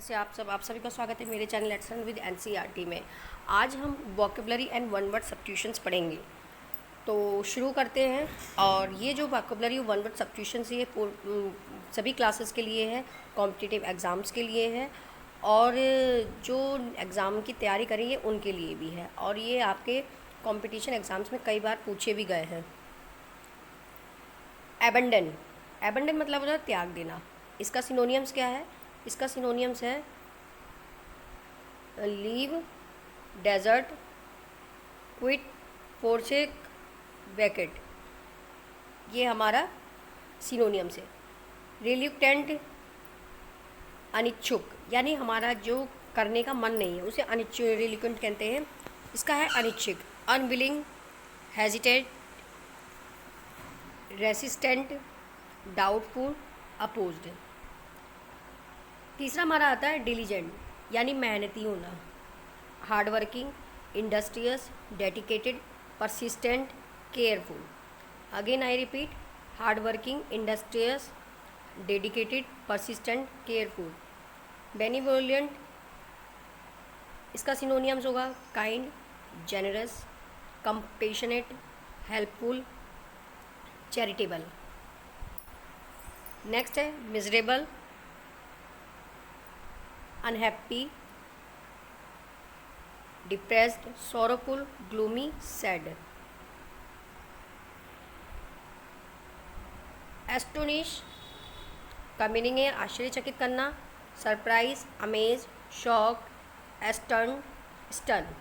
कैसे आप सभी का स्वागत है मेरे channel let's learn with NCERT में। आज हम vocabulary and one word substitutions पढ़ेंगे। तो शुरू करते हैं। और ये जो वोकेबलरी वन वर्ड सब्स्टिट्यूशंस ये सभी क्लासेस के लिए है, कॉम्पिटिटिव एग्ज़ाम्स के लिए है और जो एग्ज़ाम की तैयारी करेंगे उनके लिए भी है। और ये आपके कॉम्पिटिशन एग्ज़ाम्स में कई बार पूछे भी गए हैं। एबंडन, एबंडन मतलब होता है त्याग देना। इसका सिनोनियम्स क्या है? इसका सिनोनियम्स है लीव, डेजर्ट, क्विट, फोरसेक, वैकेट। ये हमारा सिनोनियम्स है। रिल्यूक्टेंट, अनिच्छुक, यानी हमारा जो करने का मन नहीं है उसे अनिच्छुक रिल्यूक्टेंट कहते हैं। इसका है अनिच्छुक। Unwilling, hesitate, resistant, doubtful, opposed. तीसरा हमारा आता है डिलीजेंट, यानी मेहनती होना। Hard working, industrious, dedicated, persistent, careful. Again I repeat, hard working, industrious, dedicated, persistent, careful. Benevolent, इसका सिनोनियम्स होगा kind, generous, compassionate, helpful, charitable. Next है miserable, unhappy, depressed, sorrowful, gloomy, sad. Astonish का meaning है आश्चर्यचकित करना। Surprise, amaze, shock, astound, stun.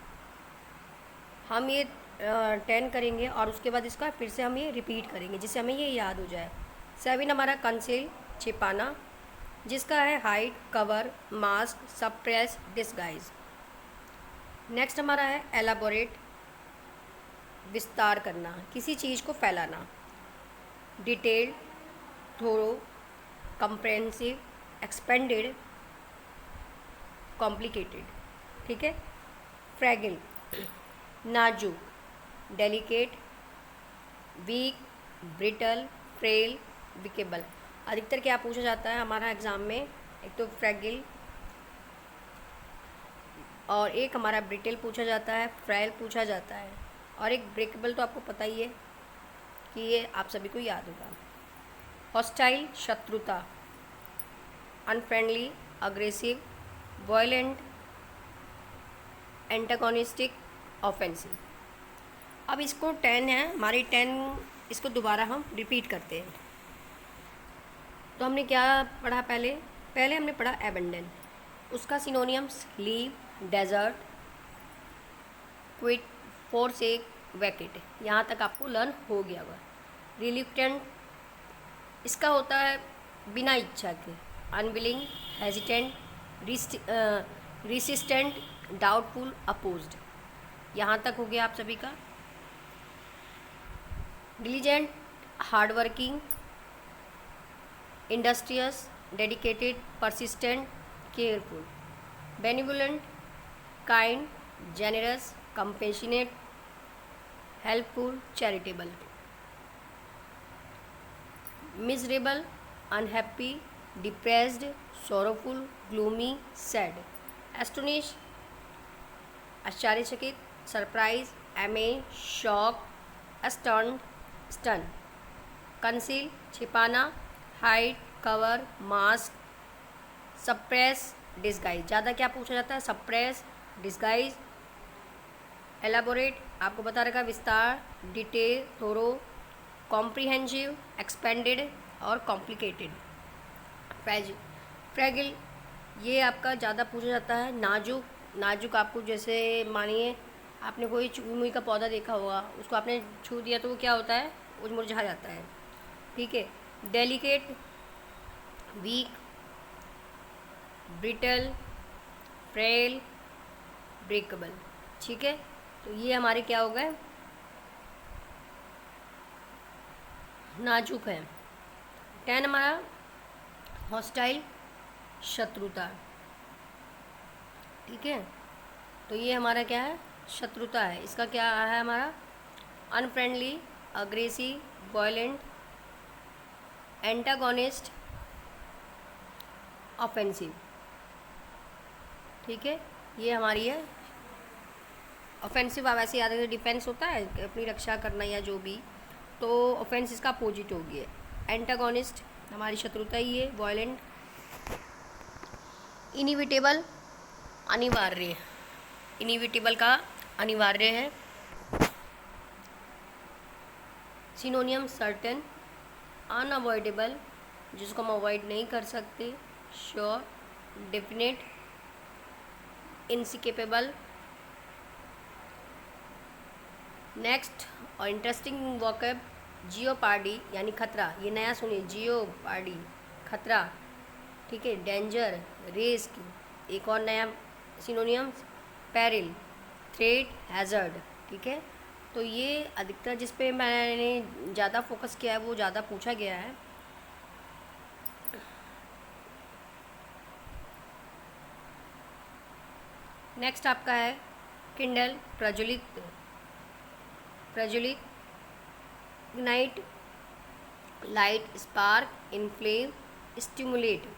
हम ये 10 करेंगे और उसके बाद इसका फिर से हम ये रिपीट करेंगे जिससे हमें ये याद हो जाए। 7 हमारा कंसील, छिपाना, जिसका है hide, cover, mask, suppress, disguise. Next हमारा है एलाबोरेट, विस्तार करना, किसी चीज़ को फैलाना। डिटेल्ड, थोरो, कंप्रेहेंसिव, एक्सपेंडेड, कॉम्प्लिकेटेड। ठीक है। फ्रैगिल, नाजुक, डेलिकेट, वीक, ब्रिटल, फ्रेल, विकेबल। अधिकतर क्या पूछा जाता है हमारा एग्ज़ाम में? एक तो फ्रैगिल और एक हमारा ब्रिटल पूछा जाता है, फ्रेल पूछा जाता है और एक ब्रेकेबल। तो आपको पता ही है कि ये आप सभी को याद होगा। हॉस्टाइल, शत्रुता, unfriendly, aggressive, violent, antagonistic, offensive. अब इसको 10 है हमारी 10, इसको दोबारा हम रिपीट करते हैं। तो हमने क्या पढ़ा? पहले हमने पढ़ा एबंडन, उसका synonyms leave, desert, quit, forsake, vacate. यहाँ तक आपको लर्न हो गया होगा। रिल्यूक्टेंट, इसका होता है बिना इच्छा के। Unwilling, hesitant, resistant, doubtful, opposed. यहाँ तक हो गया आप सभी का। Diligent, hard working, industrious, dedicated, persistent, careful. Benevolent, kind, generous, compassionate, helpful, charitable. Miserable, unhappy, depressed, sorrowful, gloomy, sad. Astonish, आश्चर्यचकित, surprise, amaze, shock, astound, stun. Conceal, छिपाना, hide, cover, mask, suppress, disguise. ज़्यादा क्या पूछा जाता है? Suppress, disguise. Elaborate, आपको बता रखा, विस्तार, डिटेल, थोरो, कॉम्प्रिहेंसिव, एक्सपेंडेड और कॉम्प्लिकेटेड। फ्रैगिल, ये आपका ज़्यादा पूछा जाता है। नाजुक, नाजुक आपको जैसे मानिए आपने कोई चुमुई का पौधा देखा होगा, उसको आपने छू दिया तो वो क्या होता है? वो मुरझा जाता है। ठीक है। Delicate, weak, brittle, frail, breakable. ठीक है। तो ये हमारे क्या हो गए? नाजुक है। 10 हमारा हॉस्टाइल, शत्रुता। ठीक है। तो ये हमारा क्या है? शत्रुता है। इसका क्या है हमारा? Unfriendly, aggressive, violent, antagonist, offensive. ठीक है, ये हमारी है ऑफेंसिव। आप ऐसे याद रखिए, डिफेंस होता है अपनी रक्षा करना या जो भी, तो ऑफेंस इसका अपोजिट होगी है। एंटागोनिस्ट हमारी शत्रुता ही है। वॉयलेंट इनिविटेबल अनिवार्य, इनिविटेबल का अनिवार्य है। सिनोनियम सर्टेन अनअवॉइडेबल जिसको हम अवॉइड नहीं कर सकते। Sure definite inescapable. नेक्स्ट और इंटरेस्टिंग वॉकैब जियोपार्डी यानी खतरा, ये नया सुनिए, जियोपार्डी खतरा, ठीक है। डेंजर रिस्क, एक और नया सिनोनियम पेरिल थ्रेट हैज़र्ड, ठीक है। तो ये अधिकतर जिस पे मैंने ज़्यादा फोकस किया है वो ज़्यादा पूछा गया है। नेक्स्ट आपका है किंडल प्रज्वलित, प्रज्वलित ignite light spark inflame stimulate,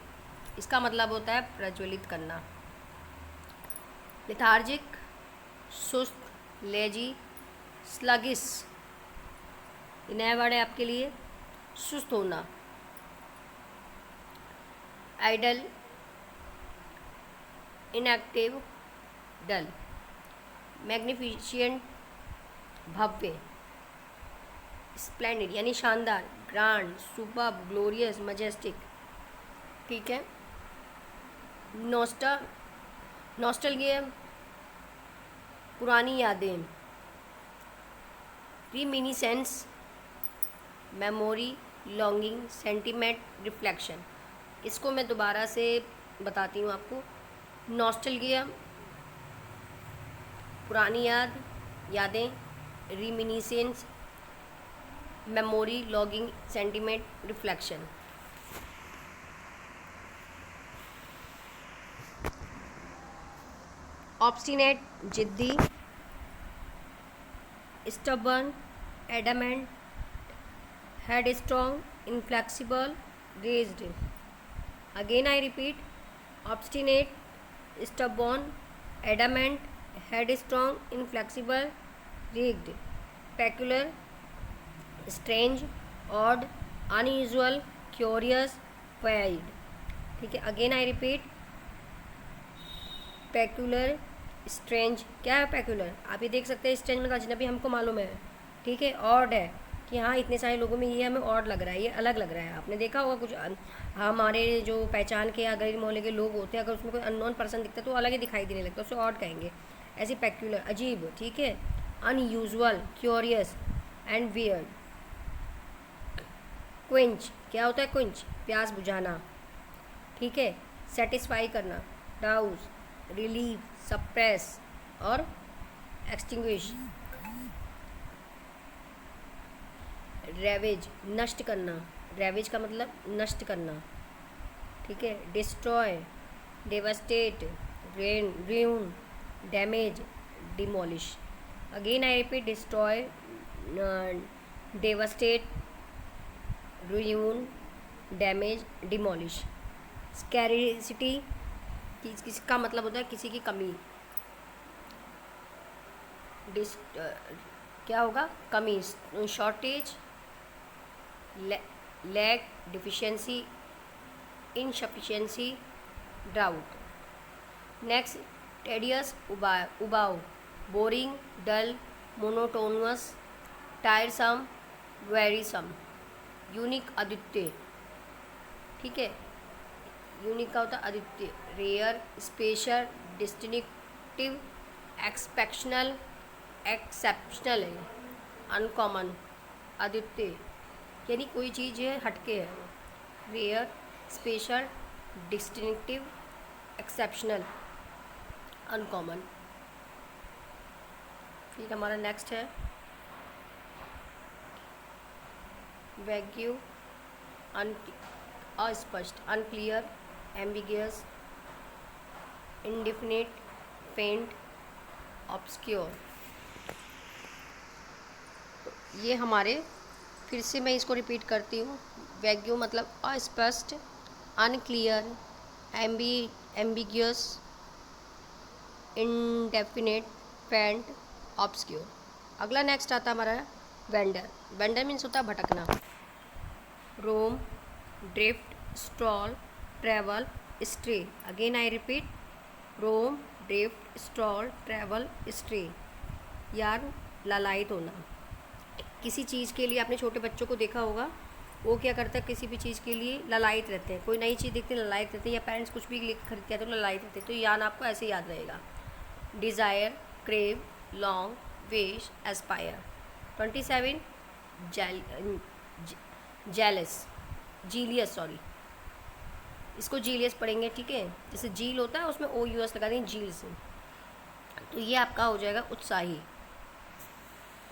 इसका मतलब होता है प्रज्वलित करना। लेथार्जिक सुस्त लेजी स्लगिस, ये नया वर्ड है आपके लिए, सुस्त होना। Idol inactive dull. मैग्निफिशिएंट भव्य, स्प्लेंडिड यानी शानदार, ग्रांड सुपर्ब ग्लोरियस मजेस्टिक, ठीक है। नॉस्टैल्जिया पुरानी यादें। Reminiscence memory longing sentiment reflection, इसको मैं दोबारा से बताती हूँ आपको। नॉस्टैल्जिया पुरानी यादें, reminiscence memory longing sentiment reflection. Obstinate जिद्दी, stubborn adamant, headstrong inflexible rigid. Again I repeat, obstinate stubborn adamant headstrong inflexible rigid. Peculiar strange odd unusual curious weird, ठीक है। Again I repeat, peculiar strange, क्या है peculiar, आप ये देख सकते हैं स्ट्रेंज मतलब अजनबी हमको मालूम है, ठीक है। ऑड है कि हाँ इतने सारे लोगों में ये हमें ऑड लग रहा है, ये अलग लग रहा है। आपने देखा होगा कुछ हमारे जो पहचान के या गरीब मोहल्ले के लोग होते हैं, अगर उसमें कोई अननोन पर्सन दिखता है तो अलग ही दिखाई देने लगता है, उसे ऑड कहेंगे। ऐसे पेक्युलर अजीब, ठीक है। Unusual curious and weird. क्विंच, क्या होता है क्विंच, प्यास बुझाना, ठीक है। सेटिस्फाई करना, डाउस रिलीव सप्रेस और एक्सटिंग्विश। रेवेज नष्ट करना, रेवेज का मतलब नष्ट करना, ठीक है। Destroy devastate ruin damage demolish. Again I repeat, destroy devastate ruin damage demolish. Scarcity किसका मतलब होता है किसी की कमी, क्या होगा कमी, shortage lack deficiency insufficiency drought. Next tedious उबाऊ, boring dull monotonous tiresome wearisome. Unique अद्वितीय, ठीक है। यूनिक का होता है अद्वितीय, rare special distinctive expectional exceptional है। अनकॉमन अद्वितीय यानी कोई चीज़ है हटके है। Rare special distinctive exceptional uncommon. फिर हमारा नेक्स्ट है वैग्यू अस्पष्ट unclear ambiguous indefinite faint obscure. ये हमारे, फिर से मैं इसको रिपीट करती हूँ। वैग्यू मतलब अस्पष्ट, unclear, ambiguous, indefinite, faint, obscure. अगला नेक्स्ट आता है हमारा वेंडर। वेंडर मीन्स होता है भटकना। Roam, drift, stroll, travel, stray. Again I repeat, roam, drift, stroll, travel, stray. Yearn लालायित होना। किसी चीज़ के लिए आपने छोटे बच्चों को देखा होगा, वो क्या करता है, किसी भी चीज़ के लिए ललायित रहते हैं। कोई नई चीज़ देखते हैं ललायित रहते हैं, या पेरेंट्स कुछ भी खरीदते हैं तो ललायित रहते हैं। तो यान आपको ऐसे याद रहेगा। Desire, crave, long, wish, Aspire. 27 jealous, zealous, sorry, इसको जीलियस पढ़ेंगे, ठीक है। जैसे झील होता है उसमें ओ यू एस लगा देंगे, झील से। तो ये आपका हो जाएगा उत्साही,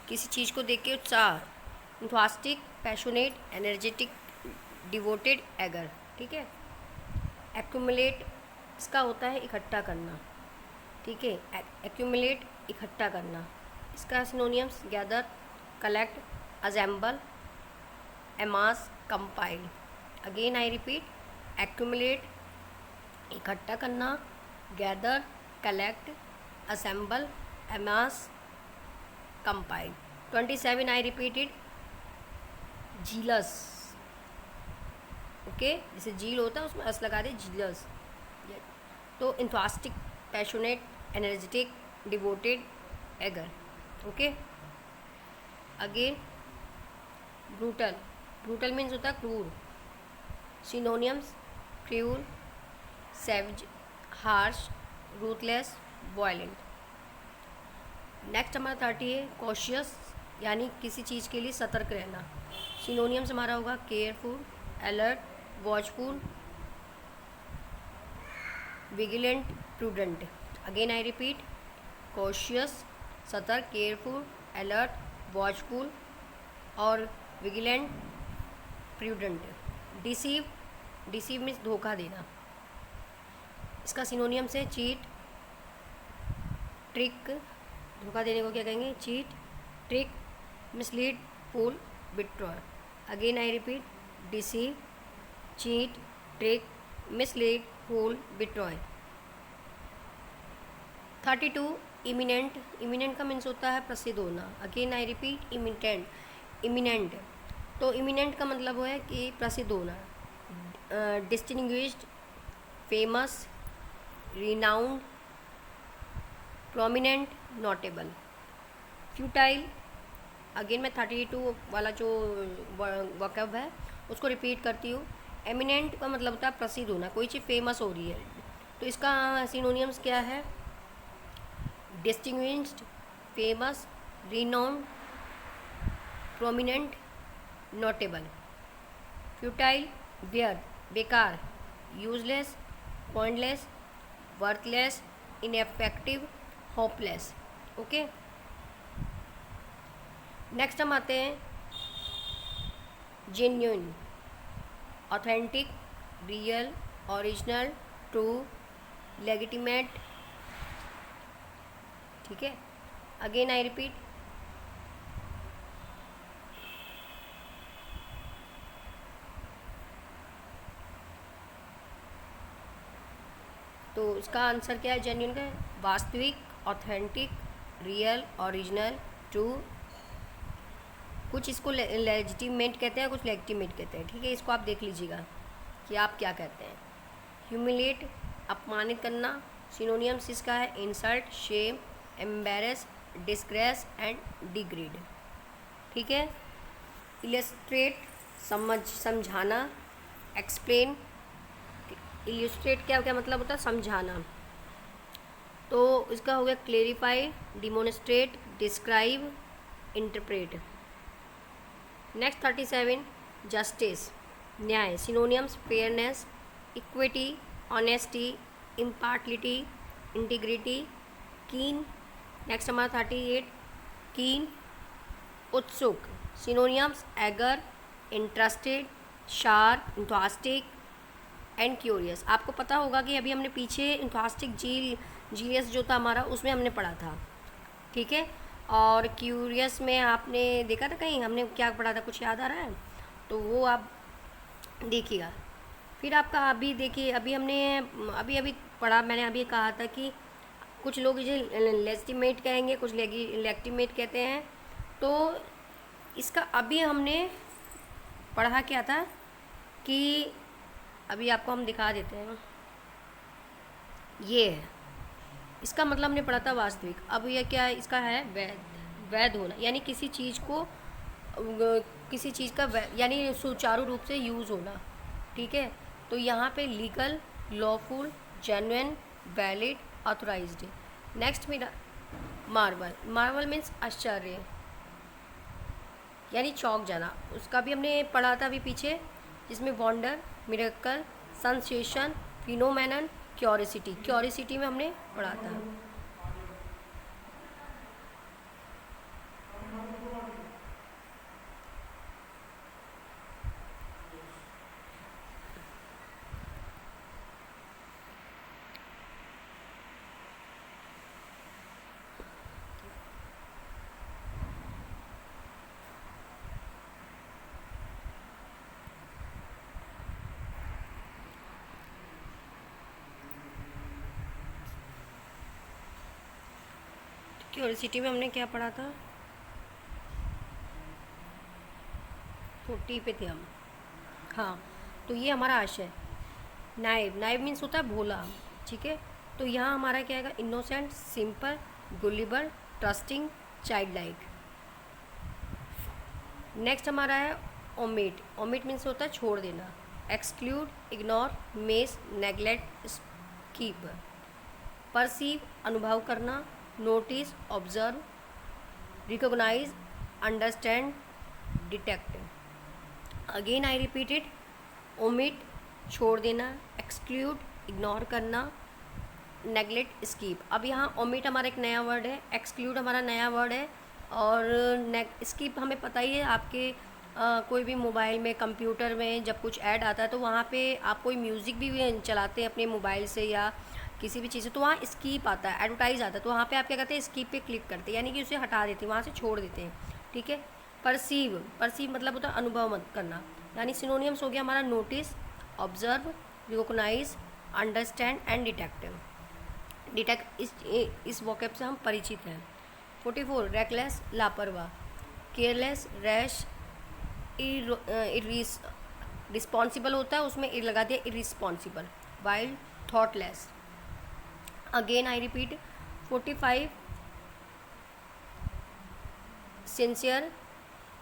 किसी चीज़ को देख के उत्साह। इंथुआस्टिक, पैशनेट, एनर्जेटिक, डिवोटेड, एगर, ठीक है। एक्यूमुलेट, इसका होता है इकट्ठा करना, ठीक है। एक्यूमुलेट, इकट्ठा करना। इसका synonyms gather, collect, assemble, amass, compile. Again I repeat, accumulate, इकट्ठा करना, gather, collect, assemble, amass, compile. 27 I repeated, zealous, okay. जैसे झील होता है उसमें अस लगा दे, जीलस। तो enthusiastic, passionate, energetic, devoted, eager, okay. Again brutal, brutal means होता है क्रूर। Synonyms cruel, savage, harsh, ruthless, violent. Next हमारा 30 है कॉशियस, यानी किसी चीज़ के लिए सतर्क रहना। सिनोनियम्स हमारा होगा careful, alert, watchful, vigilant, prudent. Again I repeat, cautious, सतर्क, केयरफुल, अलर्ट, वॉचफुल और vigilant, prudent. Deceive, deceive means धोखा देना। इसका सिनोनियम्स है चीट, ट्रिक, धोखा देने को क्या कहेंगे, cheat, trick, mislead, fool, betray. Again I repeat, deceive, cheat, trick, mislead, fool, betray. 32 eminent, eminent का मीन्स होता है प्रसिद्ध होना। Again I repeat, eminent, eminent. तो इमिनेंट का मतलब है कि प्रसिद्ध होना। Distinguished, famous, renowned, prominent, notable. Futile, again मैं 32 वाला जो वर्कअप है उसको रिपीट करती हूँ। एमिनेंट का मतलब होता है प्रसिद्ध होना, कोई चीज़ फेमस हो रही है। तो इसका सिनोनियम्स क्या है, distinguished, famous, renowned, prominent, notable. Futile, व्यर्थ, बेकार, useless, pointless, worthless, ineffective, hopeless, okay. Next हम आते हैं genuine, authentic, real, original, true, legitimate, ठीक है। अगेन आई रिपीट, तो इसका आंसर क्या है जेन्युइन का, वास्तविक, ऑथेंटिक, रियल, ओरिजिनल, ट्रू। कुछ इसको लेजिटिमेट कहते हैं, कुछ लेजिटिमेट कहते हैं, ठीक है। इसको आप देख लीजिएगा कि आप क्या कहते हैं। ह्यूमिलेट, अपमानित करना। सिनोनियम्स इसका है insult, shame, embarrass, disgrace and degrade, ठीक है। इलस्ट्रेट, समझाना, एक्सप्लेन। इलस्ट्रेट क्या क्या मतलब होता है, समझाना। तो इसका हो गया clarify, demonstrate, describe, interpret. Next 37 justice, न्याय। Synonyms fairness, equity, honesty, impartiality, integrity, keen. Next हमारा 38 कीन, उत्सुक। Synonyms eager, interested, sharp, enthusiastic and curious. आपको पता होगा कि अभी हमने पीछे इंथुआस्टिक, जीएस जो था हमारा उसमें हमने पढ़ा था, ठीक है। और क्यूरियस में आपने देखा था कहीं, हमने क्या पढ़ा था, कुछ याद आ रहा है तो वो आप देखिएगा। फिर आपका अभी देखिए, अभी हमने अभी अभी पढ़ा, मैंने अभी कहा था कि कुछ लोग इसे लेस्टिमेट कहेंगे, कुछ लेक्टिमेट कहते हैं। तो इसका अभी हमने पढ़ा क्या था कि अभी आपको हम दिखा देते हैं, ये है इसका मतलब हमने पढ़ा था वास्तविक। अब यह क्या है, इसका है वैध। वैध होना यानी किसी चीज़ को किसी चीज़ का यानी सुचारू रूप से यूज़ होना, ठीक है। तो यहाँ पे legal, lawful, genuine, valid, authorised. Next मेरा मार्वल। मार्वल मीन्स आश्चर्य यानी चौंक जाना। उसका भी हमने पढ़ा था अभी पीछे, जिसमें wonder, miracle, sensation, phenomenon, curiosity. Curiosity में हमने पढ़ा था। क्यूरियोसिटी में हमने क्या पढ़ा था, 40 पे थे हम। हाँ, तो ये हमारा आशय। नाइब, नाइब मीन्स होता है भोला, ठीक है। तो यहाँ हमारा क्या आएगा, innocent, simple, gullible, trusting, childlike. Next हमारा है ओमिट। ओमिट मीन्स होता है छोड़ देना। Exclude, ignore, miss, neglect, skip. Perceive, अनुभव करना। Notice, observe, recognise, understand, detect. Again I repeat it, omit छोड़ देना, एक्सक्लूड इग्नोर करना, नेग्लेक्ट, स्कीप। अब यहाँ ओमिट हमारा एक नया वर्ड है, एक्सक्लूड हमारा नया वर्ड है, और स्कीप हमें पता ही है। आपके कोई भी मोबाइल में, कंप्यूटर में जब कुछ ऐड आता है तो वहाँ पे आप कोई म्यूज़िक भी चलाते हैं अपने मोबाइल से या किसी भी चीज़ से, तो वहाँ स्कीप आता है, एडवर्टाइज आता है, तो वहाँ पे आप क्या करते हैं, स्कीप पे क्लिक करते हैं, यानी कि उसे हटा देते हैं, वहाँ से छोड़ देते हैं, ठीक है। परसीव, परसीव मतलब होता है अनुभव मत करना, यानी सिनोनियम्स हो गया हमारा notice, observe, recognise, understand and detect. Detect इस वोकैब से हम परिचित हैं। 44 रेकलेस, लापरवाह। केयरलेस, रैश, रिस्पॉन्सिबल होता है, उसमें लगा दिया irresponsible. Wild, thoughtless. Again I repeat 45 sincere,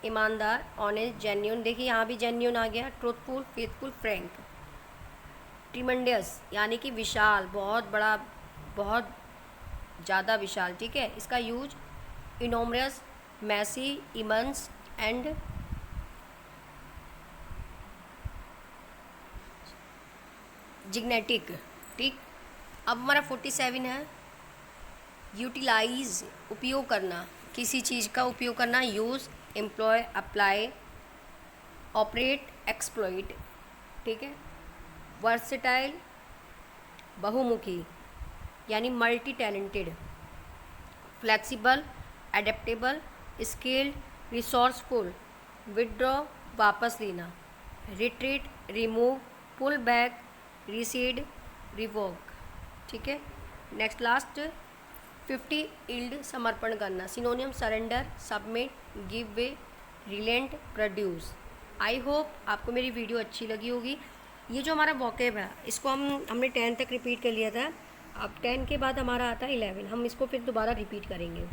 ईमानदार, ऑनेस्ट, जेन्यून। देखिए यहाँ भी जेन्यून आ गया। Truthful, faithful, frank. ट्रिमेंडियस यानी कि विशाल, बहुत बड़ा, बहुत ज़्यादा विशाल, ठीक है। इसका यूज इनोमरस, मैसी, इमंस एंड जिग्नेटिक, ठीक। अब हमारा 47 है यूटिलाइज, उपयोग करना, किसी चीज़ का उपयोग करना। Use, employ, apply, operate, exploit, ठीक है। वर्सेटाइल, बहुमुखी यानी multi talented. Flexible, adaptable, skilled, resourceful. Withdraw, वापस लेना। Retreat, remove, pull back, recede, revoke, ठीक है। नेक्स्ट लास्ट 50 इल्ड, समर्पण करना। Synonym surrender, submit, give way, relent, produce. I hope आपको मेरी वीडियो अच्छी लगी होगी। ये जो हमारा वोकैब है इसको हमने 10 तक रिपीट कर लिया था। अब 10 के बाद हमारा आता है 11, हम इसको फिर दोबारा रिपीट करेंगे।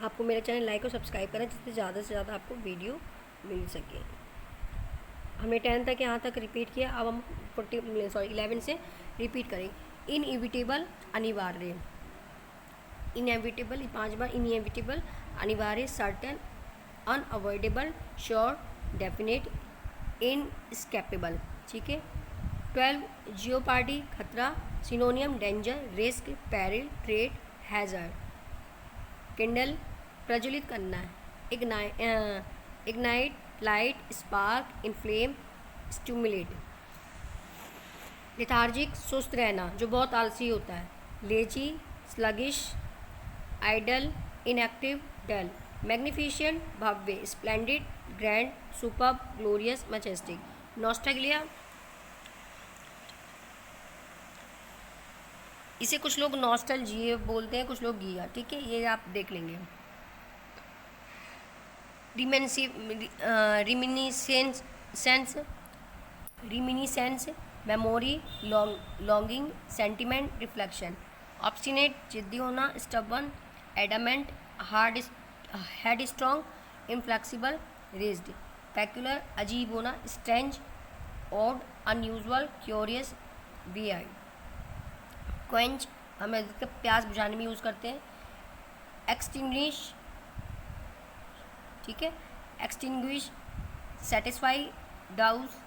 आपको मेरा चैनल लाइक और सब्सक्राइब करें जिससे ज़्यादा से ज़्यादा आपको वीडियो मिल सके। हमने 10 तक यहाँ तक रिपीट किया, अब हम 11 से रिपीट करेंगे। इनएविटेबल, अनिवार्य। इनएविटेबल 5 बार। इनएविटेबल, अनिवार्य, certain, unavoidable, sure, definite, inescapable, ठीक है। 12 जियोपार्डी, खतरा। Synonym danger, risk, peril, threat, hazard. Kindle, प्रज्वलित करना है। Ignite, light, spark, inflame, stimulate. Lethargic, सुस्त रहना, जो बहुत आलसी होता है। Lazy, sluggish, idle, inactive, dull. Magnificent, भव्य, splendid, grand, superb, glorious, majestic. Nostalgia, इसे कुछ लोग नॉस्टैल्जिया बोलते हैं, कुछ लोग गिया, ठीक है, ये आप देख लेंगे। Reminiscence, reminiscence, memory, longing, sentiment, reflection. Obstinate, जिद्दी होना, stubborn, adamant, hard, headstrong, inflexible, rigid. Peculiar, अजीब होना, strange, odd, unusual, curious, weird. Quench, हम इसका प्यास बुझाने में यूज़ करते हैं। एक्सटिंग्विश, ठीक है, extinguish, satisfy, douse,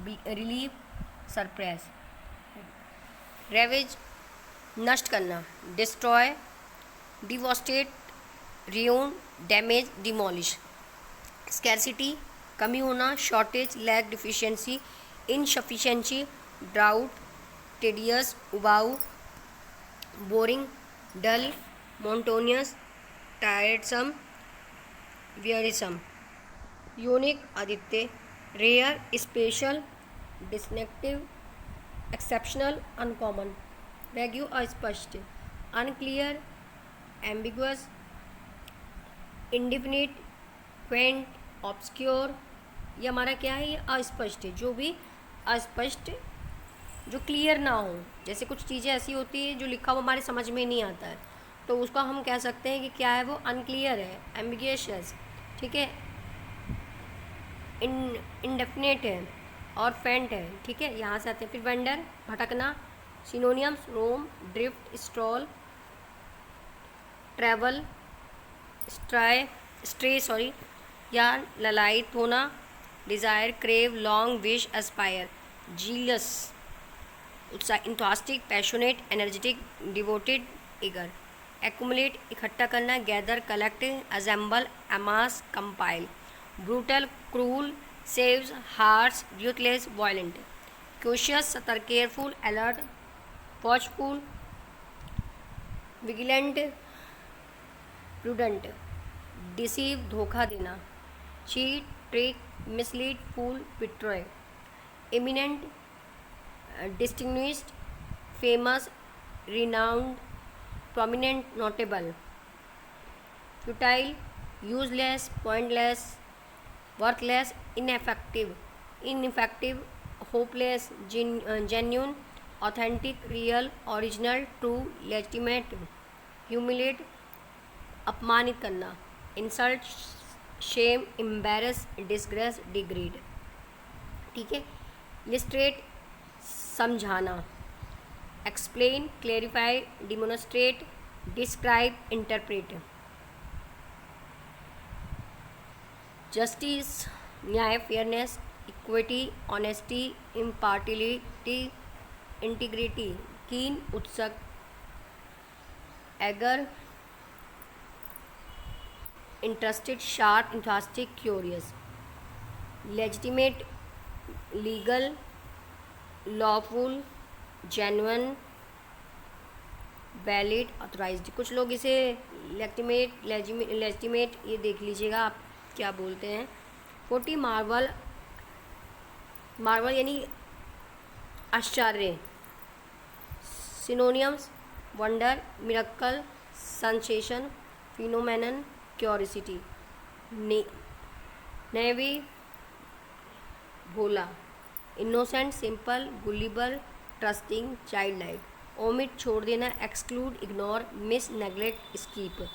relieve, suppress. Ravage, नष्ट करना, destroy, devastate, ruin, damage, demolish. Scarcity, कमी होना, shortage, lack, deficiency, insufficiency, drought, tedious, उबाऊ, boring, dull, monotonous, tiresome, wearisome. Unique, अद्वितीय, rare, special, distinctive, exceptional, uncommon. Vague, अस्पष्ट, unclear, ambiguous, indefinite, faint, obscure. ये हमारा क्या है, ये अस्पष्ट है, जो भी अस्पष्ट, जो क्लियर ना हो। जैसे कुछ चीज़ें ऐसी होती है जो लिखा हुआ हमारे समझ में नहीं आता है, तो उसका हम कह सकते हैं कि क्या है, वो अनक्लियर है, एम्बिगियस, ठीक है, इंडेफिनेट है, और फेंट है, ठीक है, यहाँ से आते हैं। फिर वेंडर, भटकना। Synonyms, roam, drift, stroll, travel, stray sorry, या ललायित होना। Desire, crave, long, wish, aspire. Zealous, उत्साह, enthusiastic, passionate, energetic, devoted, eager. Accumulate, इकट्ठा करना। Gather, collect, assemble, amass, compile. Brutal, cruel, savage, harsh, ruthless, violent. Cautious, सतर्क, careful, alert, watchful, vigilant, prudent. Deceive, धोखा देना। Cheat, trick, mislead, fool, betray. Eminent, distinguished, famous, renowned, prominent, notable. Futile, useless, pointless, worthless, ineffective, hopeless, genuine, authentic, real, original, true, legitimate. Humiliate, अपमानित करना। Insult, shame, embarrass, disgrace, degrade, ठीक है। Illustrate, समझाना। Explain, clarify, demonstrate, describe, interpret. Justice, न्याय, fairness, equity, honesty, impartiality, integrity. Keen, उत्सुक, eager, interested, sharp, enthusiastic, curious. Legitimate, legal, lawful, genuine, valid, authorised. कुछ लोग इसे लेजिटिमेट ये देख लीजिएगा आप क्या बोलते हैं। 40, मार्वल, मार्वल यानी आश्चर्य। Synonyms, wonder, miracle, sensation, phenomenon, curiosity. Naive, भोला। Innocent, simple, gullible, trusting, childlike. Omit, छोड़ देना। Exclude, ignore, miss, neglect, skip.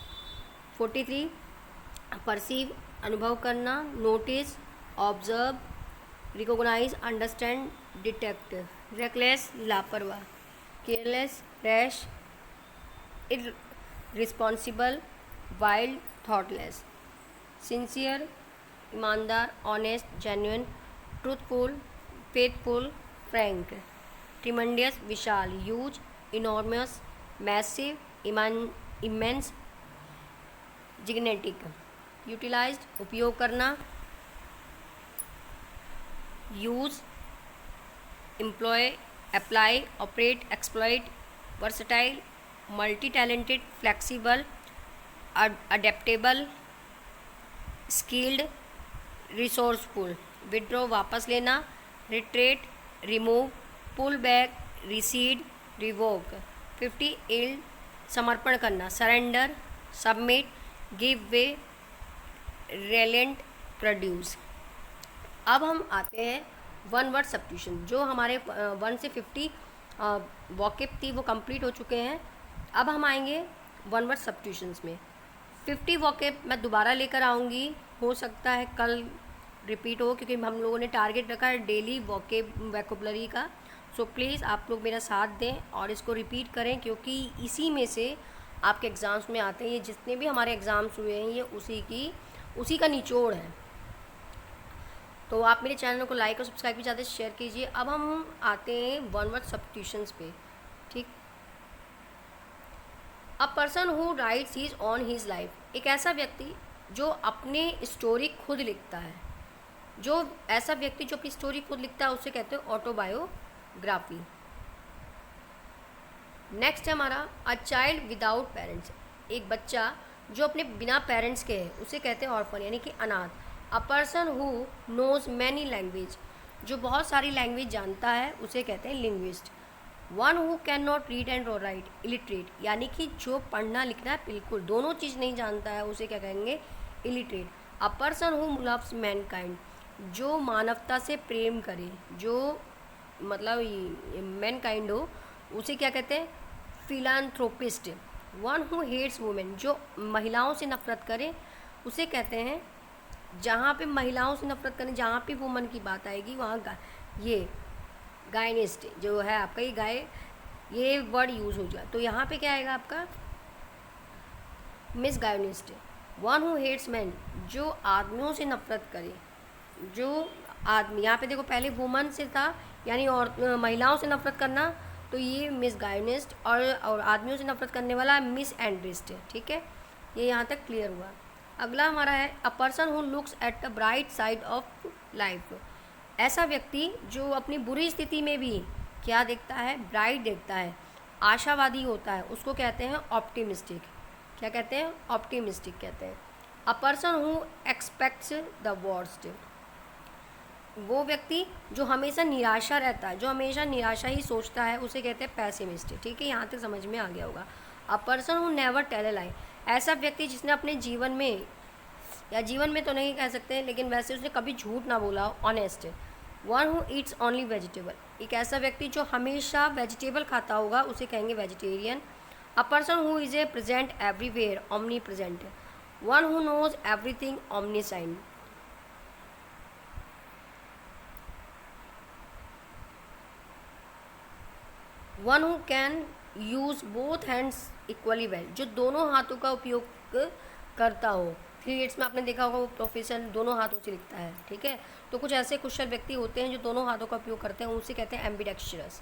43, perceive, अनुभव करना। Notice, observe, recognise, understand, detect. Reckless, लापरवाह। Careless, rash, irresponsible, wild, thoughtless. Sincere, ईमानदार, honest, genuine, truthful, faithful, frank. Tremendous, विशाल। Huge, enormous, massive, immense, gigantic. Utilised, उपयोग करना। Use, employ, apply, operate, exploit. Versatile, multi talented, flexible, adaptable, skilled, resourceful. Withdraw, वापस लेना। Retreat, remove, pull back, recede, revoke. 50 yield, समर्पण करना, surrender, submit, give way, relent, produce. अब हम आते हैं वन वर्ड सब्स्टिट्यूशन। जो हमारे 1 से 50 वॉकिब थी वो कंप्लीट हो चुके हैं। अब हम आएंगे वन वर्ड सब्स्टिट्यूशंस में। 50 वॉकिब मैं दोबारा लेकर आऊँगी, हो सकता है कल रिपीट हो, क्योंकि हम लोगों ने टारगेट रखा है डेली वोकेबलरी का। सो प्लीज़ आप लोग मेरा साथ दें और इसको रिपीट करें, क्योंकि इसी में से आपके एग्ज़ाम्स में आते हैं। ये जितने भी हमारे एग्ज़ाम्स हुए हैं ये उसी का निचोड़ है। तो आप मेरे चैनल को लाइक और सब्सक्राइब भी ज़्यादा शेयर कीजिए। अब हम आते हैं वन वर्ड सब्स्टिट्यूशंस पे। ठीक, a person who writes his on his life. एक ऐसा व्यक्ति जो अपने स्टोरी खुद लिखता है। जो ऐसा व्यक्ति जो अपनी स्टोरी खुद लिखता है उसे कहते हैं ऑटोबायोग्राफी। नेक्स्ट है हमारा अ चाइल्ड विदाउट पेरेंट्स। एक बच्चा जो अपने बिना पेरेंट्स के है उसे कहते हैं ऑर्फन, यानी कि अनाथ। A person who knows many language, जो बहुत सारी लैंग्वेज जानता है उसे कहते हैं linguist. One who can not read and write, illiterate, यानी कि जो पढ़ना लिखना बिल्कुल दोनों चीज़ नहीं जानता है उसे क्या कहेंगे, illiterate. A person who loves Mankind, जो मानवता से प्रेम करे, जो मतलब मैनकाइंड हो उसे क्या कहते हैं, philanthropist. One who hates women, जो महिलाओं से नफरत करे उसे कहते हैं, जहाँ पे महिलाओं से नफरत करें, जहाँ पे वुमन की बात आएगी वहाँ ये गायनिस्ट जो है आपका, ये वर्ड यूज़ हो जाए तो यहाँ पे क्या आएगा आपका, misogynist. One who hates man, जो आदमियों से नफरत करे, जो आदमी, यहाँ पे देखो पहले वुमन से था यानी और महिलाओं से नफरत करना, तो ये मिस गायनिस्ट, और आदमियों से नफरत करने वाला मिस एंड्रिस्ट है। ठीक है, ये यहाँ तक क्लियर हुआ। अगला हमारा है अ person who looks at the bright side of life. ऐसा व्यक्ति जो अपनी बुरी स्थिति में भी क्या देखता है, ब्राइट देखता है, आशावादी होता है, उसको कहते हैं ऑप्टिमिस्टिक। क्या कहते हैं, ऑप्टिमिस्टिक कहते हैं। A person who aspects the worst, वो व्यक्ति जो हमेशा निराशा रहता है, जो हमेशा निराशा ही सोचता है उसे कहते हैं पैसिमिस्ट। ठीक है, यहाँ तक समझ में आ गया होगा। A person who never tell a lie, ऐसा व्यक्ति जिसने अपने जीवन में, या जीवन में तो नहीं कह सकते लेकिन वैसे उसने कभी झूठ ना बोला, honest. One who Yeats only vegetable, एक ऐसा व्यक्ति जो हमेशा वेजिटेबल खाता होगा उसे कहेंगे vegetarian. A person who is a present everywhere, omnipresent. One who knows everything, omniscient. One who can use both hands equally well, जो दोनों हाथों का उपयोग करता हो। 3 इडियट्स में आपने देखा होगा वो प्रोफेसर दोनों हाथों से लिखता है। ठीक है, तो कुछ ऐसे कुशल व्यक्ति होते हैं जो दोनों हाथों का उपयोग करते हैं, उनसे कहते हैं एम्बिडेक्स्ट्रस।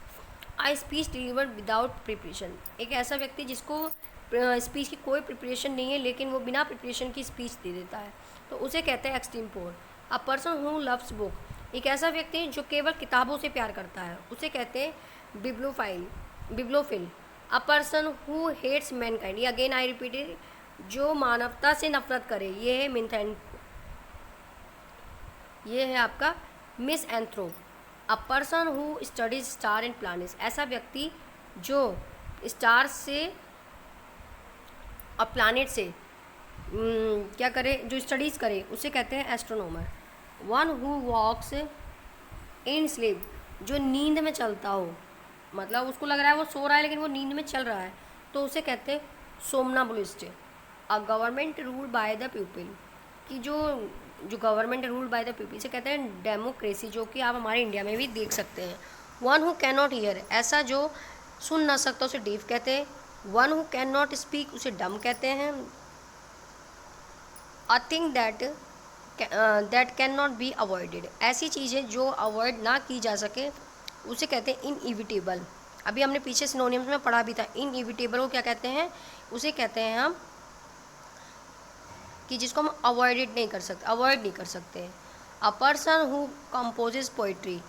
आई स्पीच डिलीवर्ड विदाउट प्रिपरेशन, एक ऐसा व्यक्ति जिसको स्पीच की कोई प्रिपरेशन नहीं है लेकिन वो बिना प्रिपरेशन की स्पीच दे देता है, तो उसे कहते हैं extempore. A person who loves book, एक ऐसा व्यक्ति जो केवल किताबों से प्यार करता है उसे कहते हैं bibliophile. A person who hates mankind, ये अगेन आई रिपीटेड, जो मानवता से नफरत करे, ये है ये है आपका miss एंथ्रोप। A person who studies star and planets, ऐसा व्यक्ति जो स्टार से और प्लैनेट से क्या करे, जो स्टडीज़ करे उसे कहते हैं astronomer. One who walks in sleep, जो नींद में चलता हो, मतलब उसको लग रहा है वो सो रहा है लेकिन वो नींद में चल रहा है, तो उसे कहते हैं somnambulist. A government rule by the people, कि जो government rule by the people से कहते हैं डेमोक्रेसी, जो कि आप हमारे इंडिया में भी देख सकते हैं। One who can not here, ऐसा जो सुन ना सकता उसे डीफ कहते हैं। One who can not speak, उसे डम कहते हैं। A thing that can not be avoided, ऐसी चीज़ें जो अवॉइड ना की जा सके उसे कहते हैं इनइविटेबल। अभी हमने पीछे सिनोनिम्स में पढ़ा भी था, इनइविटेबल को क्या कहते हैं, उसे कहते हैं हम कि जिसको हम अवॉइड नहीं कर सकते। अ person who composes poetry,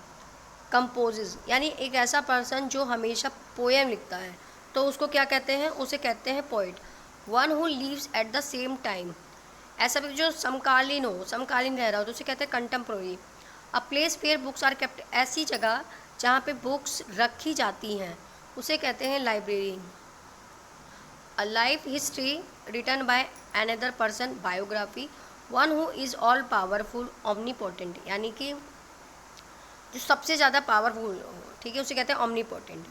composes यानी एक ऐसा पर्सन जो हमेशा पोएम लिखता है, तो उसको क्या कहते हैं, उसे कहते हैं poet. One who leaves at the same time, ऐसा भी जो समकालीन रह रहा हो तो उसे कहते हैं contemporary. A place where books are kept, ऐसी जगह जहाँ पे बुक्स रखी जाती हैं उसे कहते हैं library. A life history written by another person, biography. One who is all powerful, omnipotent, यानी कि जो सबसे ज़्यादा पावरफुल हो, ठीक है, उसे कहते हैं omnipotent.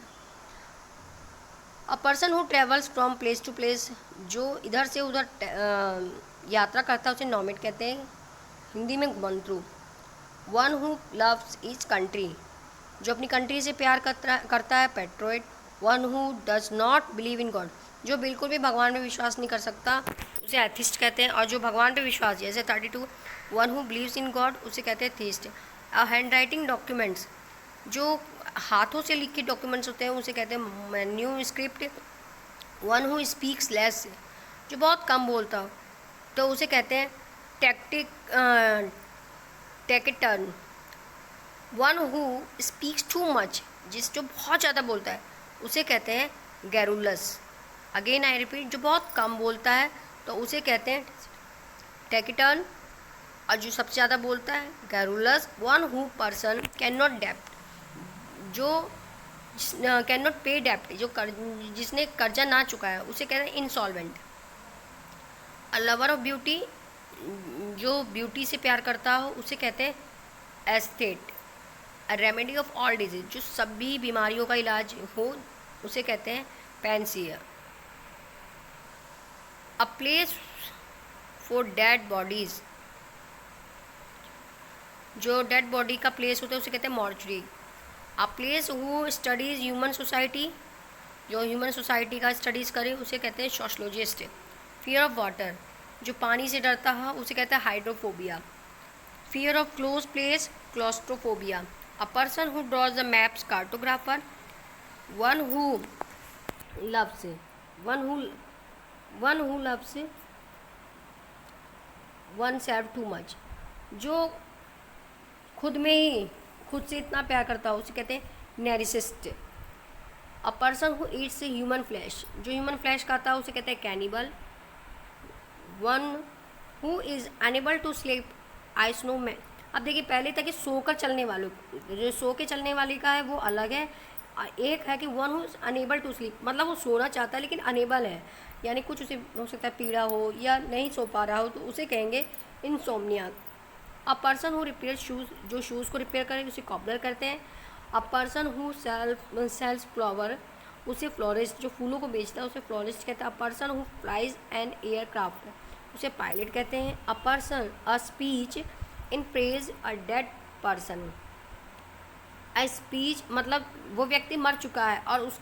A person who travels from place to place, जो इधर से उधर यात्रा करता है उसे नॉमेड कहते हैं, हिंदी में घुमंतु। One who loves is country, जो अपनी कंट्री से प्यार करता है, patriot. One who does not believe in God, जो बिल्कुल भी भगवान में विश्वास नहीं कर सकता, उसे एथिस्ट कहते हैं। और जो भगवान पे विश्वास, जैसे 32, one who believes in God, उसे कहते हैं थीस्ट। हैंड राइटिंग डॉक्यूमेंट्स, जो हाथों से लिखे डॉक्यूमेंट्स होते हैं उसे कहते हैं manuscript. One who speaks less, जो बहुत कम बोलता हो, तो उसे कहते हैं taciturn. One who speaks too much, जो बहुत ज़्यादा बोलता है, उसे कहते हैं गैरुलस। अगेन आई रिपीट, जो बहुत कम बोलता है तो उसे कहते हैं टेकिटर्न, और जो सबसे ज़्यादा बोलता है garrulous. One who person can not डेप्ट, जो कैन नॉट पे डेप्ट, जिसने कर्जा ना चुकाया, उसे कहते हैं insolvent. A lover of beauty, जो ब्यूटी से प्यार करता हो, उसे कहते हैं aesthete. A remedy of all disease, जो सभी बीमारियों का इलाज हो, उसे कहते हैं panacea. A place for dead bodies, जो डेड बॉडी का प्लेस होता है उसे कहते हैं mortuary. A place who studies human society, जो ह्यूमन सोसाइटी का स्टडीज़ करे उसे कहते हैं सोशलोजिस्ट। फियर ऑफ वाटर, जो पानी से डरता है उसे कहते हैं hydrophobia. Fear of close place, claustrophobia. A person who draws the maps, cartographer. One who loves, one who loves one self to much, जो खुद में ही खुद से इतना प्यार करता हो उसे कहते हैं narcissist. A person who eats human flesh, जो ह्यूमन फ्लैश खाता है उसे कहते हैं cannibal. One who is unable to sleep, insomniac. अब देखिए, पहले तक सोकर चलने वालों, जो सो के चलने वाली का है वो अलग है। एक है कि one who is unable to sleep, मतलब वो सोना चाहता है लेकिन अनेबल है, यानी कुछ उसे हो सकता है पीड़ा हो या नहीं सो पा रहा हो, तो उसे कहेंगे insomnia. A person who repair shoes, जो शूज़ को रिपेयर करे उसे कॉबलर करते हैं। A person who sells flower, उसे फ्लोरिस्ट, जो फूलों को बेचता है उसे फ्लोरिस्ट कहते हैं। A person who flies an aircraft, उसे पायलट कहते हैं। A person a speech in praise a dead person, a speech मतलब वो व्यक्ति मर चुका है और उस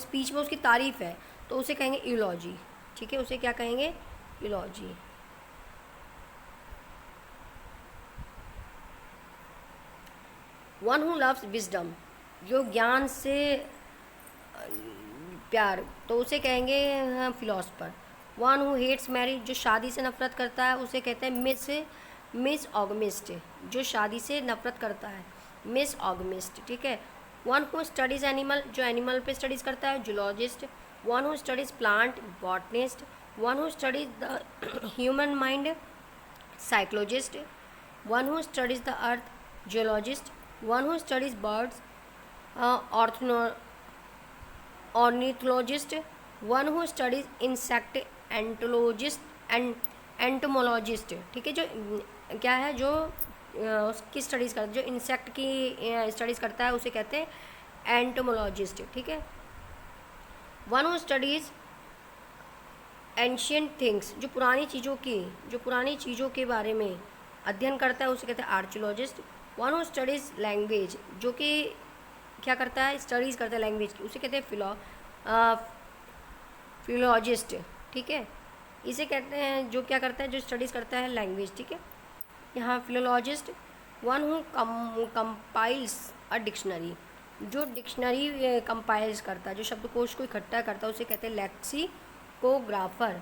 स्पीच में उसकी तारीफ है, तो उसे कहेंगे यूलॉजी। ठीक है, उसे क्या कहेंगे? Eulogy. One who loves wisdom, जो ज्ञान से प्यार, तो उसे कहेंगे philosopher. One who hates marriage, जो शादी से नफरत करता है उसे कहते हैं मिस ऑगमिस्ट, जो शादी से नफरत करता है, मिस ऑगमिस्ट। ठीक है। वन हु स्टडीज़ एनिमल, जो एनिमल पे स्टडीज़ करता है, zoologist. One who studies plant, botanist. One who studies the human mind, psychologist. One who studies the earth, geologist. One who studies birds, ornithologist. One who studies insect, enterologist and entomologist. ठीक है, जो क्या है, जो उसकी studies करता है, जो इंसेक्ट की स्टडीज़ करता है उसे कहते हैं एंटोमोलॉजिस्ट। ठीक है। One who studies ancient things, जो पुरानी चीज़ों के बारे में अध्ययन करता है उसे कहते हैं archaeologist. One who studies language, जो कि क्या करता है, स्टडीज़ करता है लैंग्वेज की, उसे कहते हैं फिलोलॉजिस्ट। ठीक है, इसे कहते हैं जो क्या करता है, जो स्टडीज़ करता है लैंग्वेज। ठीक है, यहाँ philologist. One who compiles a dictionary, जो डिक्शनरी कंपाइल्स करता है, जो शब्दकोश को इकट्ठा करता है उसे कहते हैं lexicographer.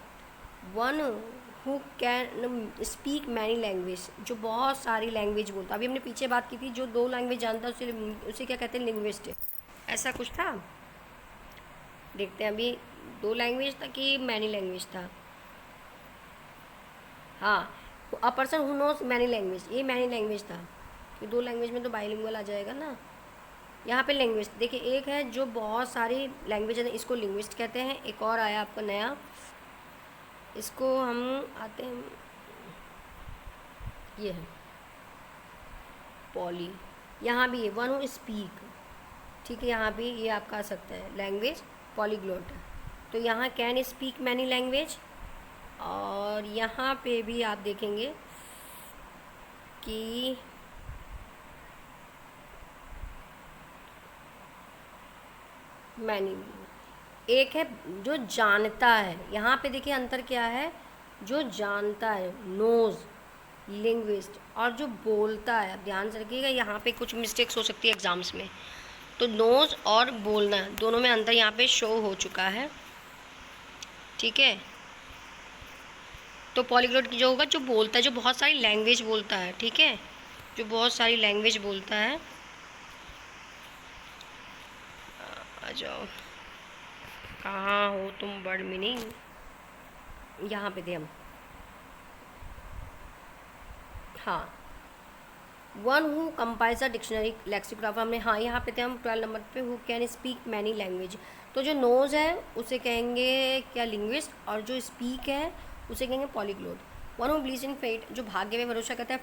One who can speak many language, जो बहुत सारी लैंग्वेज बोलता है। अभी हमने पीछे बात की थी, जो 2 लैंग्वेज जानता है उसे क्या कहते हैं, लिंग्विस्ट। ऐसा कुछ था, देखते हैं अभी 2 लैंग्वेज था कि मैनी लैंग्वेज था। हाँ, a person who knows many language, ये मैनी लैंग्वेज था, कि 2 लैंग्वेज में तो बाइलिंगुअल आ जाएगा ना, यहाँ पे लिंग्विस्ट देखिए, एक है जो बहुत सारी लैंग्वेज है, इसको लिंग्विस्ट कहते हैं। एक और आया आपको नया, इसको हम आते हैं, ये है पॉली। यहाँ भी है वन हु स्पीक, ठीक है, यहाँ भी ये आपका आ सकता है लैंग्वेज पॉलीग्लोट। तो यहाँ कैन स्पीक मैनी लैंग्वेज, और यहाँ पे भी आप देखेंगे कि मैनी, एक है जो जानता है। यहाँ पे देखिए अंतर क्या है, जो जानता है नोज लिंग्विस्ट, और जो बोलता है, अब ध्यान से रखिएगा यहाँ पे कुछ मिस्टेक्स हो सकती है एग्जाम्स में। तो नोज और बोलना दोनों में अंतर यहाँ पे शो हो चुका है, ठीक है। तो पॉलीग्लोट जो होगा, जो बोलता है, जो बहुत सारी लैंग्वेज बोलता है, ठीक है, जो बहुत सारी लैंग्वेज बोलता है। आ जाओ, कहाँ हो तुम वर्ड मीनिंग, यहाँ पे थे हम, हाँ, one who compiles a dictionary lexicographer हमने, हाँ यहाँ पे थे हम 12 नंबर पे, who can speak many language. तो जो नोज है उसे कहेंगे क्या, लिंग्विस्ट, और जो स्पीक है उसे कहेंगे polyglot. One who believes in fate, जो भाग्य में भरोसा करता है,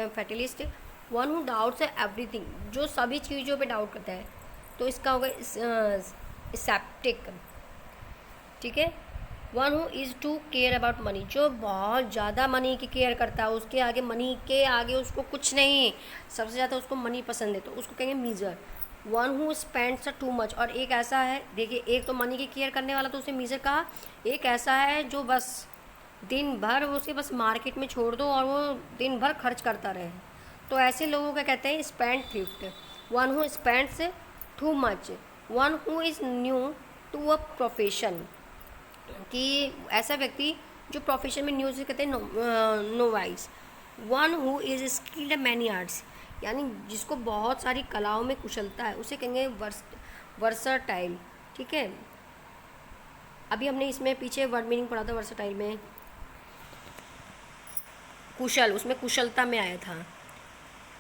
fatalist. One who doubts everything, जो सभी चीज़ों पे डाउट करता है, तो इसका होगा स्केप्टिक, ठीक है। One who is too care about money, जो बहुत ज़्यादा मनी की केयर करता है, उसके आगे, मनी के आगे उसको कुछ नहीं, सबसे ज़्यादा उसको मनी पसंद है, तो उसको कहेंगे measure. One who spends too much, और एक ऐसा है, देखिए एक तो मनी की केयर करने वाला तो उसे मीज़र कहा, एक ऐसा है जो बस दिन भर उसे बस मार्केट में छोड़ दो और वो दिन भर खर्च करता रहे, तो ऐसे लोगों का कहते हैं spendthrift. One who spends too much, one who is new to a profession, कि ऐसा व्यक्ति जो प्रोफेशन में न्यू से कहते हैं novice. One who is skilled many arts, यानी जिसको बहुत सारी कलाओं में कुशलता है, उसे कहेंगे वर्सटाइल, ठीक है। अभी हमने इसमें पीछे वर्ड मीनिंग पढ़ा था वर्सटाइल में, कुशल, उसमें कुशलता में आया था।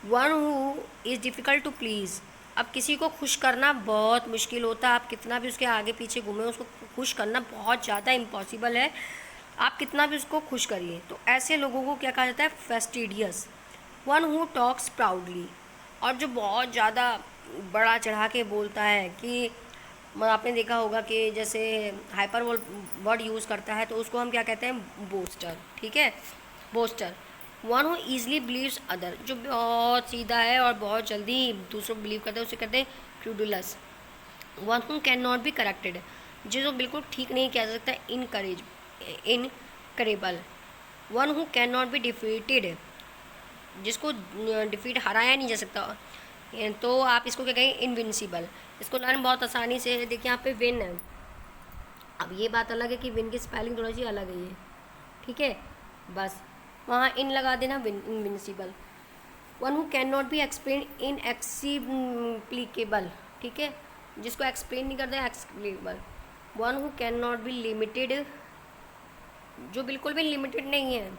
One who is difficult to please, अब किसी को खुश करना बहुत मुश्किल होता है, आप कितना भी उसके आगे पीछे घूमें, उसको खुश करना बहुत ज़्यादा इम्पॉसिबल है, आप कितना भी उसको खुश करिए। तो ऐसे लोगों को क्या कहा जाता है, फेस्टिडियस। वन हु टॉक्स प्राउडली, और जो बहुत ज़्यादा बड़ा चढ़ा के बोलता है, कि आपने देखा होगा कि जैसे हाइपर वर्ड यूज़ करता है, तो उसको हम क्या कहते हैं, बोस्टर, ठीक है, boaster. One who easily believes other, जो बहुत सीधा है और बहुत जल्दी दूसरों को बिलीव करता है, उसे कहते हैं credulous. One who can not be corrected, जो बिल्कुल ठीक नहीं किया जा सकता, incurable. One who can not be defeated, जिसको डिफीट हराया नहीं जा सकता, तो आप इसको क्या कहेंगे, इनविंसिबल। इसको लर्न बहुत आसानी से, देखिए यहाँ पे विन है, अब ये बात अलग है कि विन की स्पेलिंग थोड़ी सी अलग है ये, ठीक है, बस वहाँ इन लगा देना, win, invincible. One who can not be explain inexplicable, ठीक है, जिसको एक्सप्लेन नहीं करते, explicable. One who can not be limited, जो बिल्कुल भी लिमिटेड नहीं है,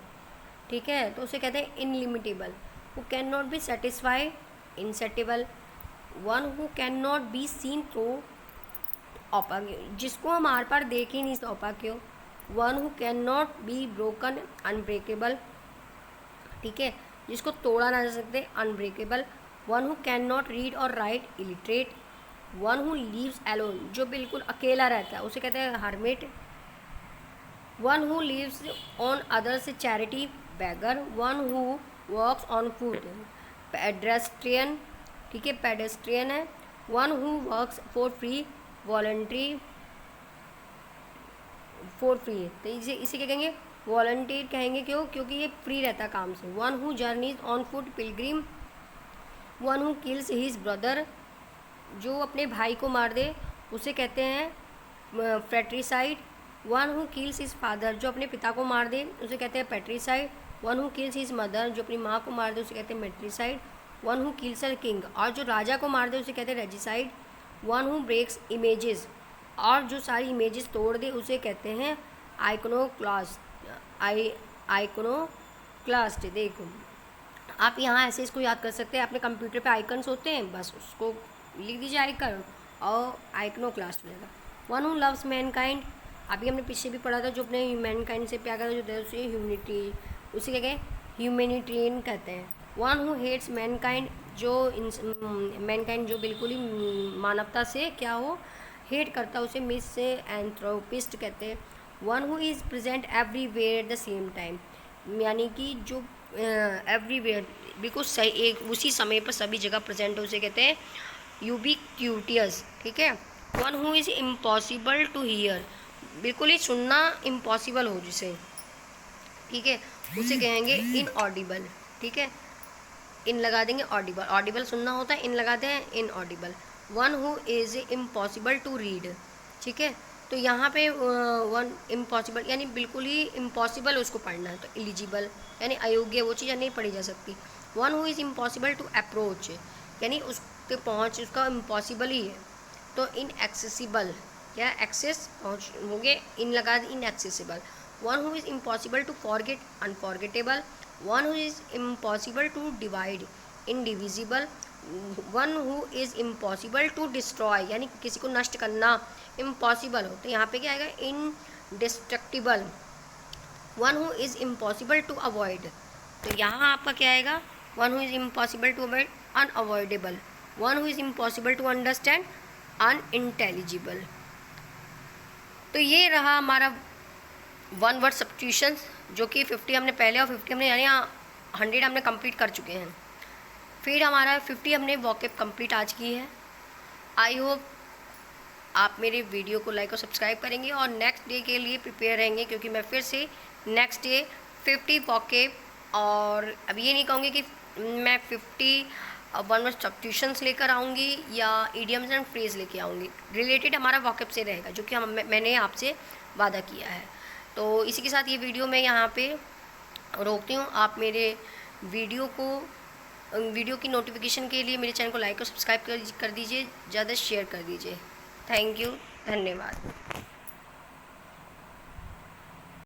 ठीक है, तो उसे कहते हैं illimitable. Who can not be satisfied, insatiable. One who can not be seen through opaque, जिसको हम आर पार देख ही नहीं opaque. One who can not be broken, unbreakable, ठीक है, जिसको तोड़ा ना जा सकते, unbreakable. One who can not read और write, illiterate. One who lives alone, जो बिल्कुल अकेला रहता है, उसे कहते हैं hermit. One who lives on others, charity, bagger. One who works on food, pedestrian, ठीक है, पेडेस्ट्रियन है। One who works for free, voluntary, for free, तो इसे क्या कहेंगे, वॉलंटियर कहेंगे, क्यों, क्योंकि ये फ्री रहता काम से। One who journeys on foot, pilgrim. One who kills his brother, जो अपने भाई को मार दे, उसे कहते हैं fratricide. One who kills his father, जो अपने पिता को मार दे, उसे कहते हैं patricide. One who kills his mother, जो अपनी माँ को मार दे, उसे कहते हैं matricide. One who kills a king, और जो राजा को मार दे, उसे कहते हैं regicide. One who breaks images, और जो सारी इमेजेस तोड़ दे, उसे कहते हैं आइकोनोक्लास्ट, आइकोनोक्लास्ट। देखो आप यहाँ ऐसे इसको याद कर सकते हैं, अपने कंप्यूटर पे आइकन्स होते हैं, बस उसको लिख दीजिए आइकन और आइकनोक्लास्ट मिलेगा। वन हु लव्स मैनकाइंड, अभी हमने पीछे भी पढ़ा था, जो अपने मैनकाइंड से प्यार करता है जो उसे ह्यूमनिटी, उसे क्या कहें, ह्यूमैनिटेरियन कहते हैं। वन हु हेट्स मैनकाइंड, जो मैनकाइंड जो बिल्कुल ही मानवता से क्या हो, हेट करता है, उसे मिस से एंथ्रोपिस्ट कहते हैं। One who is present everywhere at the same time, यानी कि जो एवरीवेयर बिल्कुल सही एक उसी समय पर सभी जगह प्रेजेंट, उसे कहते हैं यूबिक्यूटियस, ठीक है। One who is impossible to hear, बिल्कुल ही सुनना इम्पॉसिबल हो जिसे, ठीक है, उसे कहेंगे इनऑडिबल, ठीक है। इन लगा देंगे ऑडिबल, ऑडिबल सुनना होता है, इन लगाते हैं inaudible. One who is impossible to read, ठीक है। तो यहाँ पे वन इम्पॉसिबल यानी बिल्कुल ही इम्पॉसिबल उसको पढ़ना है, तो एलिजिबल यानी अयोग्य, वो चीज़ नहीं पढ़ी जा सकती। One who is impossible to approach, यानी उसके पहुँच उसका इम्पॉसिबल ही है, तो इनएक्सेसिबल, क्या एक्सेस पहुँच हो गए, इन लगा दी inaccessible. One who is impossible to forget, unforgettable. One who is impossible to divide, indivisible. One who is impossible to destroy, यानी किसी को नष्ट करना इम्पॉसिबल हो, तो यहाँ पे क्या आएगा, indestructible. One who is impossible to avoid, तो यहाँ आपका क्या आएगा, one who is impossible to avoid, unavoidable. One who is impossible to understand, unintelligible. तो ये रहा हमारा वन वर्ड सब्स्टिट्यूशंस, जो कि 50 हमने पहले और 50 हमने यानी 100 हमने कंप्लीट कर चुके हैं। फिर हमारा 50 हमने वॉकअप कंप्लीट आज की है। आई होप आप मेरे वीडियो को लाइक और सब्सक्राइब करेंगे और नेक्स्ट डे के लिए प्रिपेयर रहेंगे, क्योंकि मैं फिर से नेक्स्ट डे 50 वॉकअप, और अब ये नहीं कहूँगी कि मैं 50 वन वर्ड सब्स्टिट्यूशंस लेकर आऊँगी या इडियम्स एंड फ्रेज लेके आऊँगी, रिलेटेड हमारा वॉकअप से रहेगा, जो कि मैंने आपसे वादा किया है। तो इसी के साथ ये वीडियो मैं यहाँ पे रोकती हूँ। आप मेरे वीडियो की नोटिफिकेशन के लिए मेरे चैनल को लाइक और सब्सक्राइब कर दीजिए, ज़्यादा शेयर कर दीजिए। थैंक यू, धन्यवाद।